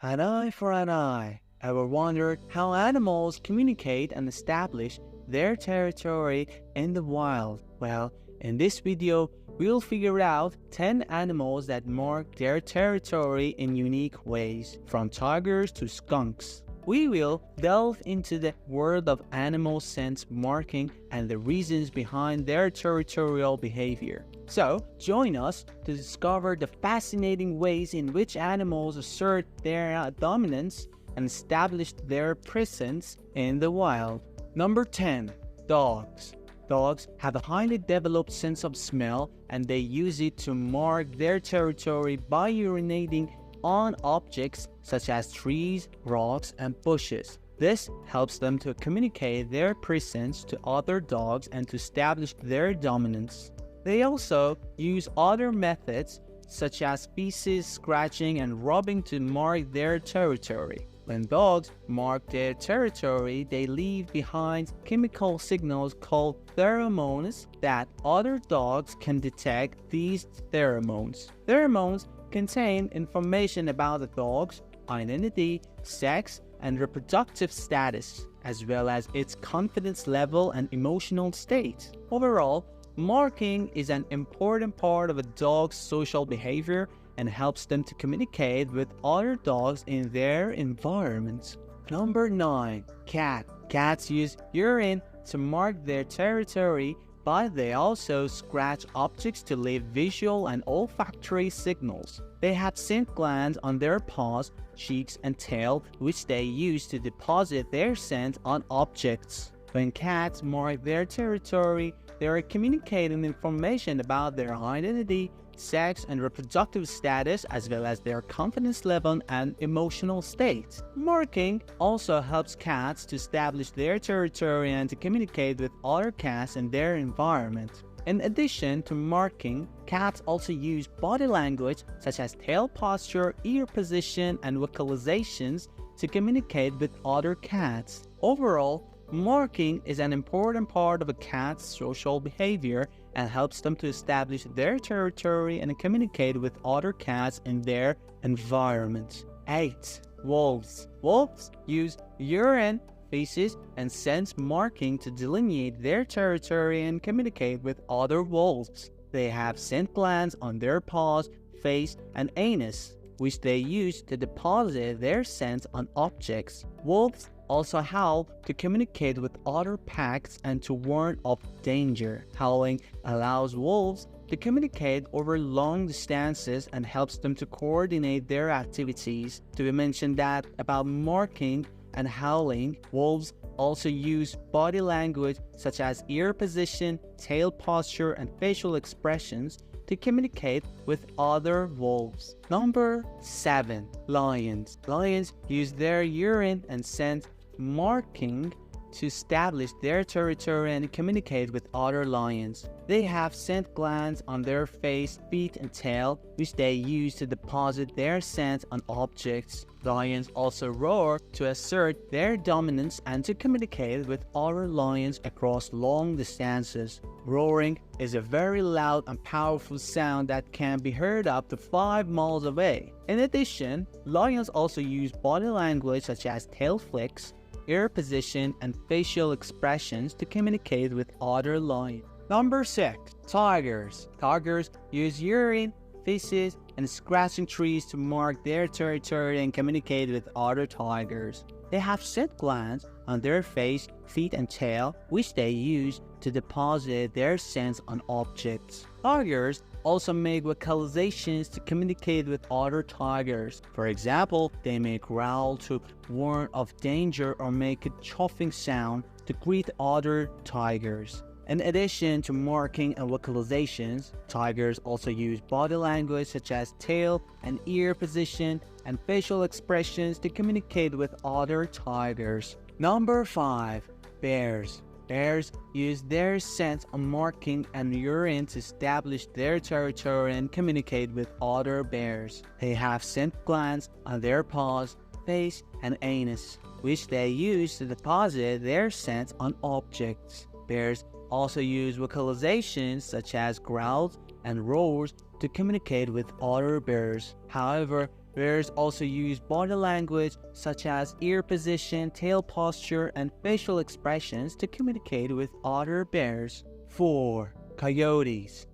An eye for an eye. Ever wondered how animals communicate and establish their territory in the wild? Well, in this video, we'll figure out 10 animals that mark their territory in unique ways, from tigers to skunks. We will delve into the world of animal sense marking and the reasons behind their territorial behavior. So, join us to discover the fascinating ways in which animals assert their dominance and establish their presence in the wild. Number 10. Dogs. Dogs have a highly developed sense of smell, and they use it to mark their territory by urinating on objects such as trees, rocks, and bushes. This helps them to communicate their presence to other dogs and to establish their dominance. They also use other methods such as feces, scratching, and rubbing to mark their territory. When dogs mark their territory, they leave behind chemical signals called pheromones that other dogs can detect. These pheromones contain information about the dog's identity, sex, and reproductive status, as well as its confidence level and emotional state. Overall, marking is an important part of a dog's social behavior and helps them to communicate with other dogs in their environment. Number 9. Cat. Cats use urine to mark their territory, but they also scratch objects to leave visual and olfactory signals. They have scent glands on their paws, cheeks, and tail, which they use to deposit their scent on objects. When cats mark their territory, they are communicating information about their identity, sex, and reproductive status, as well as their confidence level and emotional state. Marking also helps cats to establish their territory and to communicate with other cats in their environment. In addition to marking, cats also use body language such as tail posture, ear position, and vocalizations to communicate with other cats. Overall, marking is an important part of a cat's social behavior and helps them to establish their territory and communicate with other cats in their environment. 8. Wolves. Wolves use urine, feces, and scent marking to delineate their territory and communicate with other wolves. They have scent glands on their paws, face, and anus, which they use to deposit their scent on objects. Wolves also howl to communicate with other packs and to warn of danger. Howling allows wolves to communicate over long distances and helps them to coordinate their activities. To mention that about marking and howling, wolves also use body language such as ear position, tail posture, and facial expressions to communicate with other wolves. Number 7. Lions. Lions use their urine and scent marking to establish their territory and communicate with other lions. They have scent glands on their face, feet, and tail, which they use to deposit their scent on objects. Lions also roar to assert their dominance and to communicate with other lions across long distances. Roaring is a very loud and powerful sound that can be heard up to 5 miles away. In addition, lions also use body language such as tail flicks, ear position, and facial expressions to communicate with other lions. Number 6. Tigers. Tigers use urine, feces, and scratching trees to mark their territory and communicate with other tigers. They have scent glands on their face, feet, and tail, which they use to deposit their scent on objects. Tigers also make vocalizations to communicate with other tigers. For example, they may growl to warn of danger or make a chuffing sound to greet other tigers. In addition to marking and vocalizations, tigers also use body language such as tail and ear position and facial expressions to communicate with other tigers. Number 5. Bears. Bears use their scent on marking and urine to establish their territory and communicate with other bears. They have scent glands on their paws, face, and anus, which they use to deposit their scent on objects. Bears also use vocalizations such as growls and roars to communicate with other bears. However, Bears also use body language such as ear position, tail posture, and facial expressions to communicate with other bears. 4. Coyotes.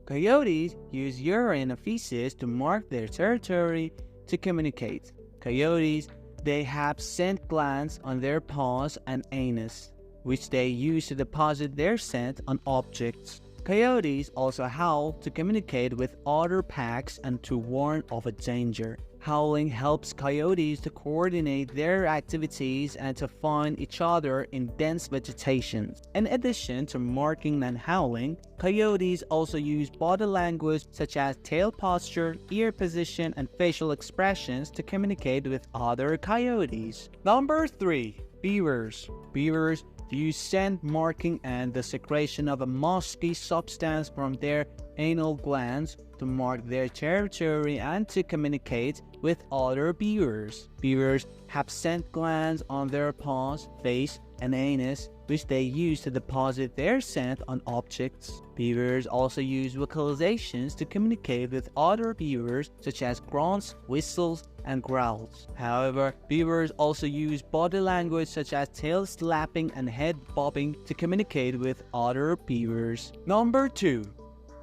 Coyotes use urine and feces to mark their territory to communicate. Coyotes, they have scent glands on their paws and anus, which they use to deposit their scent on objects. Coyotes also howl to communicate with other packs and to warn of a danger. Howling helps coyotes to coordinate their activities and to find each other in dense vegetation. In addition to marking and howling, coyotes also use body language such as tail posture, ear position, and facial expressions to communicate with other coyotes. Number 3. Beavers. Beavers use scent marking and the secretion of a musky substance from their anal glands to mark their territory and to communicate with other beavers. Beavers have scent glands on their paws, face, and anus, which they use to deposit their scent on objects. Beavers also use vocalizations to communicate with other beavers, such as grunts, whistles, and growls. However, beavers also use body language such as tail slapping and head bobbing to communicate with other beavers. Number 2.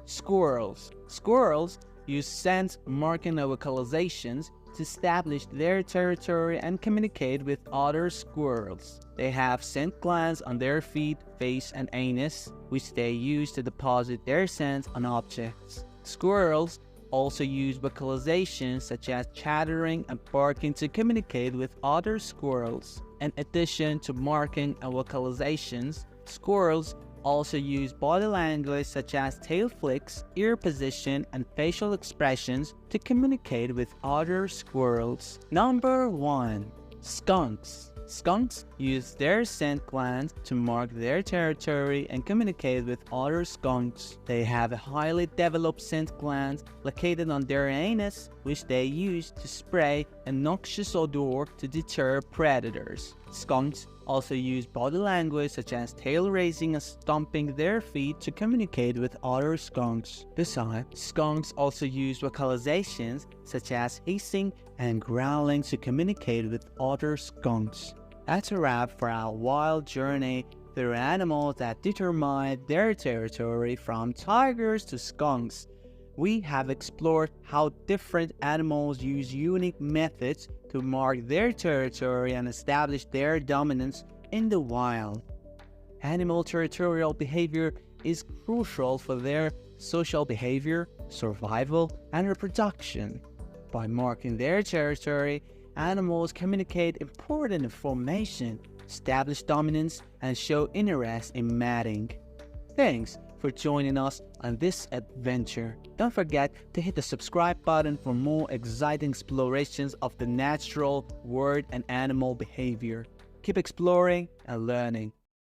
Squirrels. Squirrels use scent marking and vocalizations to establish their territory and communicate with other squirrels. They have scent glands on their feet, face, and anus, which they use to deposit their scent on objects. Squirrels also use vocalizations such as chattering and barking to communicate with other squirrels. In addition to marking and vocalizations, squirrels also use body language such as tail flicks, ear position, and facial expressions to communicate with other squirrels. Number 1. Skunks. Skunks use their scent glands to mark their territory and communicate with other skunks. They have a highly developed scent gland located on their anus, which they use to spray a noxious odor to deter predators. Skunks also use body language such as tail raising and stomping their feet to communicate with other skunks. Besides, skunks also use vocalizations such as hissing and growling to communicate with other skunks. That's a wrap for our wild journey through animals that determine their territory, from tigers to skunks. We have explored how different animals use unique methods to mark their territory and establish their dominance in the wild. Animal territorial behavior is crucial for their social behavior, survival, and reproduction. By marking their territory, animals communicate important information, establish dominance, and show interest in mating. Thanks for joining us on this adventure. Don't forget to hit the subscribe button for more exciting explorations of the natural world and animal behavior. Keep exploring and learning.